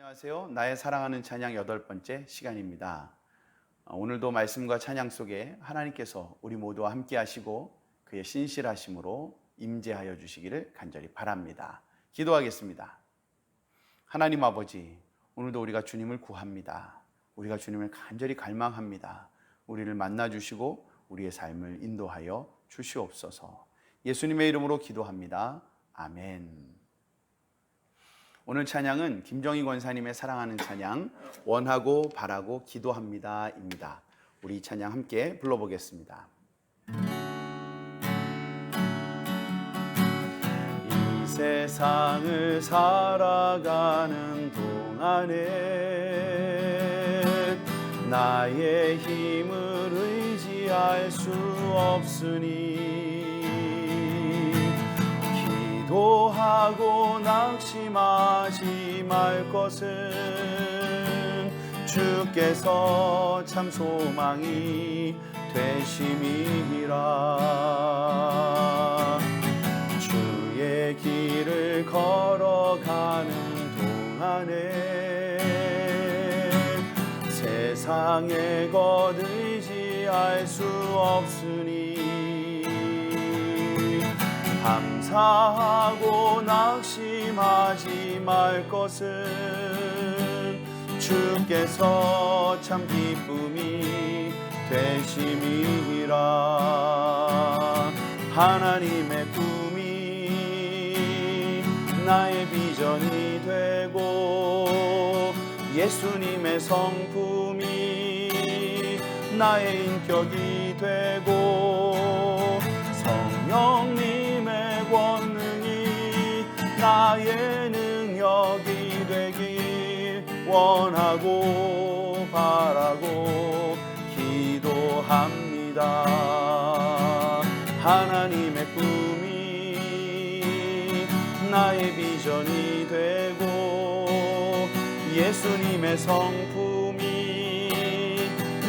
안녕하세요. 나의 사랑하는 찬양 8번째 시간입니다. 오늘도 말씀과 찬양 속에 하나님께서 우리 모두와 함께 하시고 그의 신실하심으로 임재하여 주시기를 간절히 바랍니다. 기도하겠습니다. 하나님 아버지, 오늘도 우리가 주님을 구합니다. 우리가 주님을 간절히 갈망합니다. 우리를 만나 주시고 우리의 삶을 인도하여 주시옵소서. 예수님의 이름으로 기도합니다. 아멘. 오늘 찬양은 김정희 권사님의 사랑하는 찬양 원하고 바라고 기도합니다 입니다. 우리 이 찬양 함께 불러보겠습니다. 이 세상을 살아가는 동안에 나의 힘을 의지할 수 없으니 기도하고 낙심하지 말 것은 주께서 참 소망이 되심이라. 주의 길을 걸어가는 동안에 세상의 것 의지할 수 없으니 감사하고 낙심하지 말 것은 주께서 참 기쁨이 되심이라. 하나님의 꿈이 나의 비전이 되고 예수님의 성품이 나의 인격이 되고 성령님의 권능이 나의 능력이 되길 원하고 바라고 기도합니다. 하나님의 꿈이 나의 비전이 되고 예수님의 성품이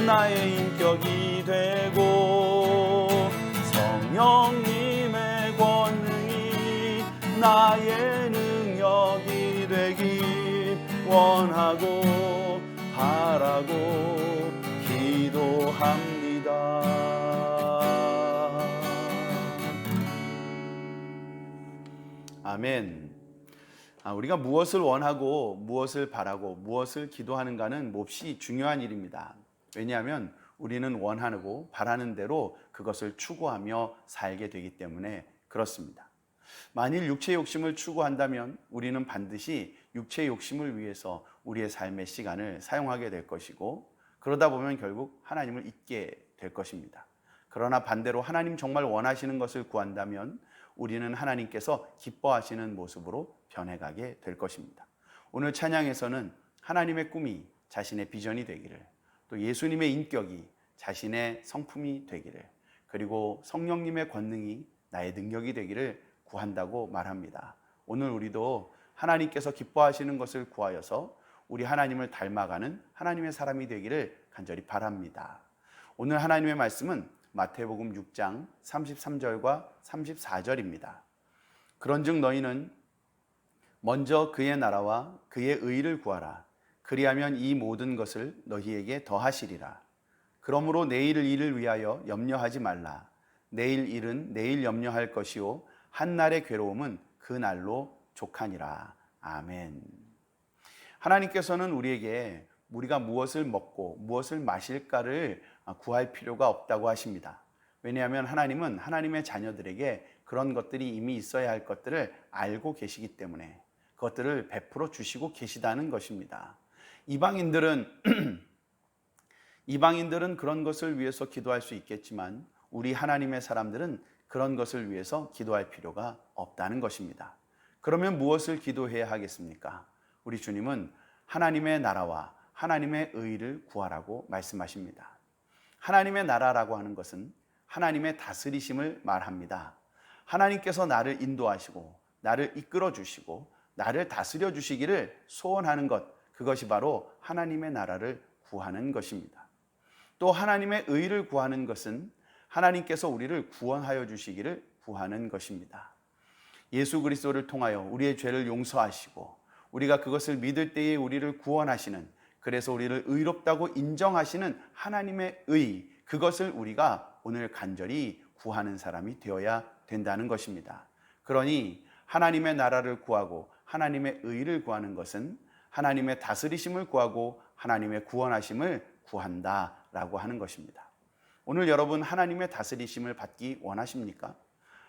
나의 인격이 되고 성령님의 권능이 나의 능력이 되길 원하고 바라고 기도합니다. 아멘. 우리가 무엇을 원하고 무엇을 바라고 무엇을 기도하는가는 몹시 중요한 일입니다. 왜냐하면 우리는 원하고 바라는 대로 그것을 추구하며 살게 되기 때문에 그렇습니다. 만일 육체의 욕심을 추구한다면 우리는 반드시 육체의 욕심을 위해서 우리의 삶의 시간을 사용하게 될 것이고 그러다 보면 결국 하나님을 잊게 될 것입니다. 그러나 반대로 하나님 정말 원하시는 것을 구한다면 우리는 하나님께서 기뻐하시는 모습으로 변해가게 될 것입니다. 오늘 찬양에서는 하나님의 꿈이 자신의 비전이 되기를, 또 예수님의 인격이 자신의 성품이 되기를, 그리고 성령님의 권능이 나의 능력이 되기를 구한다고 말합니다. 오늘 우리도 하나님께서 기뻐하시는 것을 구하여서 우리 하나님을 닮아가는 하나님의 사람이 되기를 간절히 바랍니다. 오늘 하나님의 말씀은 마태복음 6장 33절과 34절입니다. 그런즉 너희는 먼저 그의 나라와 그의 의를 구하라. 그리하면 이 모든 것을 너희에게 더하시리라. 그러므로 내일 일을 위하여 염려하지 말라. 내일 일은 내일 염려할 것이요 한날의 괴로움은 그 날로 족하니라. 아멘. 하나님께서는 우리에게 우리가 무엇을 먹고 무엇을 마실까를 구할 필요가 없다고 하십니다. 왜냐하면 하나님은 하나님의 자녀들에게 그런 것들이 이미 있어야 할 것들을 알고 계시기 때문에 그것들을 베풀어 주시고 계시다는 것입니다. 이방인들은 그런 것을 위해서 기도할 수 있겠지만 우리 하나님의 사람들은 그런 것을 위해서 기도할 필요가 없다는 것입니다. 그러면 무엇을 기도해야 하겠습니까? 우리 주님은 하나님의 나라와 하나님의 의를 구하라고 말씀하십니다. 하나님의 나라라고 하는 것은 하나님의 다스리심을 말합니다. 하나님께서 나를 인도하시고 나를 이끌어 주시고 나를 다스려 주시기를 소원하는 것, 그것이 바로 하나님의 나라를 구하는 것입니다. 또 하나님의 의를 구하는 것은 하나님께서 우리를 구원하여 주시기를 구하는 것입니다. 예수 그리스도를 통하여 우리의 죄를 용서하시고 우리가 그것을 믿을 때에 우리를 구원하시는, 그래서 우리를 의롭다고 인정하시는 하나님의 의, 그것을 우리가 오늘 간절히 구하는 사람이 되어야 된다는 것입니다. 그러니 하나님의 나라를 구하고 하나님의 의를 구하는 것은 하나님의 다스리심을 구하고 하나님의 구원하심을 구한다라고 하는 것입니다. 오늘 여러분 하나님의 다스리심을 받기 원하십니까?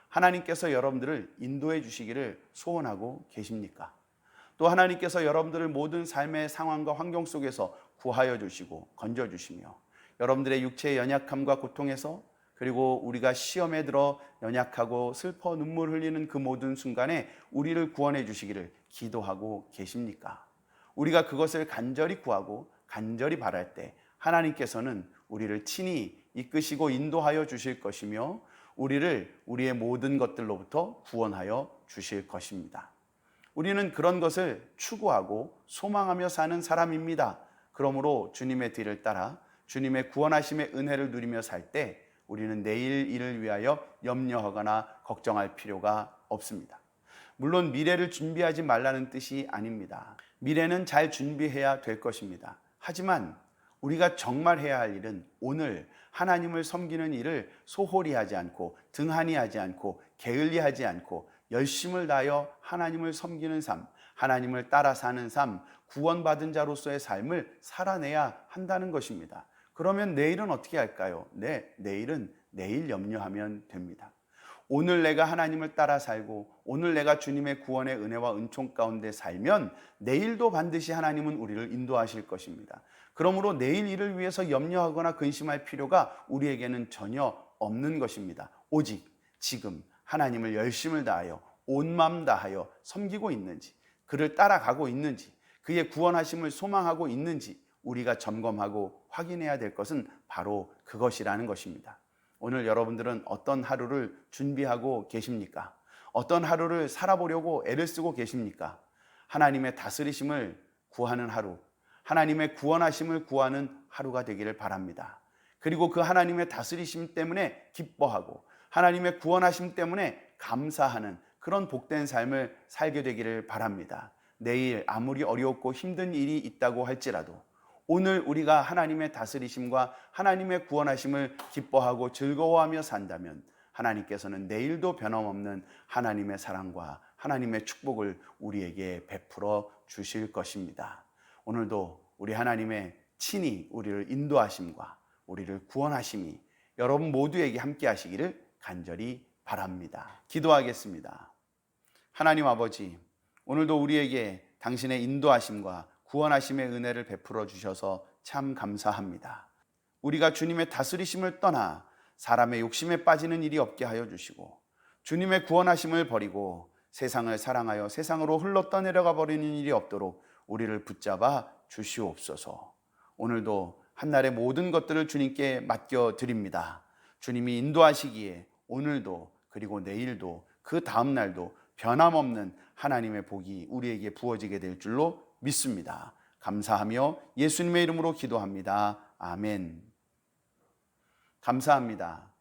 하나님께서 여러분들을 인도해 주시기를 소원하고 계십니까? 또 하나님께서 여러분들을 모든 삶의 상황과 환경 속에서 구하여 주시고 건져 주시며 여러분들의 육체의 연약함과 고통에서, 그리고 우리가 시험에 들어 연약하고 슬퍼 눈물 흘리는 그 모든 순간에 우리를 구원해 주시기를 기도하고 계십니까? 우리가 그것을 간절히 구하고 간절히 바랄 때 하나님께서는 우리를 친히 이끄시고 인도하여 주실 것이며 우리를 우리의 모든 것들로부터 구원하여 주실 것입니다. 우리는 그런 것을 추구하고 소망하며 사는 사람입니다. 그러므로 주님의 뒤를 따라 주님의 구원하심의 은혜를 누리며 살 때 우리는 내일 일을 위하여 염려하거나 걱정할 필요가 없습니다. 물론 미래를 준비하지 말라는 뜻이 아닙니다. 미래는 잘 준비해야 될 것입니다. 하지만 우리가 정말 해야 할 일은 오늘 하나님을 섬기는 일을 소홀히 하지 않고 등한히 하지 않고 게을리 하지 않고 열심을 다하여 하나님을 섬기는 삶, 하나님을 따라 사는 삶, 구원받은 자로서의 삶을 살아내야 한다는 것입니다. 그러면 내일은 어떻게 할까요? 내일은 내일 염려하면 됩니다. 오늘 내가 하나님을 따라 살고 오늘 내가 주님의 구원의 은혜와 은총 가운데 살면 내일도 반드시 하나님은 우리를 인도하실 것입니다. 그러므로 내일 일을 위해서 염려하거나 근심할 필요가 우리에게는 전혀 없는 것입니다. 오직 지금 하나님을 열심을 다하여 온 마음 다하여 섬기고 있는지, 그를 따라가고 있는지, 그의 구원하심을 소망하고 있는지 우리가 점검하고 확인해야 될 것은 바로 그것이라는 것입니다. 오늘 여러분들은 어떤 하루를 준비하고 계십니까? 어떤 하루를 살아보려고 애를 쓰고 계십니까? 하나님의 다스리심을 구하는 하루, 하나님의 구원하심을 구하는 하루가 되기를 바랍니다. 그리고 그 하나님의 다스리심 때문에 기뻐하고 하나님의 구원하심 때문에 감사하는 그런 복된 삶을 살게 되기를 바랍니다. 내일 아무리 어렵고 힘든 일이 있다고 할지라도 오늘 우리가 하나님의 다스리심과 하나님의 구원하심을 기뻐하고 즐거워하며 산다면 하나님께서는 내일도 변함없는 하나님의 사랑과 하나님의 축복을 우리에게 베풀어 주실 것입니다. 오늘도 우리 하나님의 친히 우리를 인도하심과 우리를 구원하심이 여러분 모두에게 함께 하시기를 간절히 바랍니다. 기도하겠습니다. 하나님 아버지, 오늘도 우리에게 당신의 인도하심과 구원하심의 은혜를 베풀어 주셔서 참 감사합니다. 우리가 주님의 다스리심을 떠나 사람의 욕심에 빠지는 일이 없게 하여 주시고 주님의 구원하심을 버리고 세상을 사랑하여 세상으로 흘러 떠내려가 버리는 일이 없도록 우리를 붙잡아 주시옵소서. 오늘도 한날의 모든 것들을 주님께 맡겨 드립니다. 주님이 인도하시기에 오늘도 그리고 내일도 그 다음 날도 변함없는 하나님의 복이 우리에게 부어지게 될 줄로 믿습니다. 감사하며 예수님의 이름으로 기도합니다. 아멘. 감사합니다.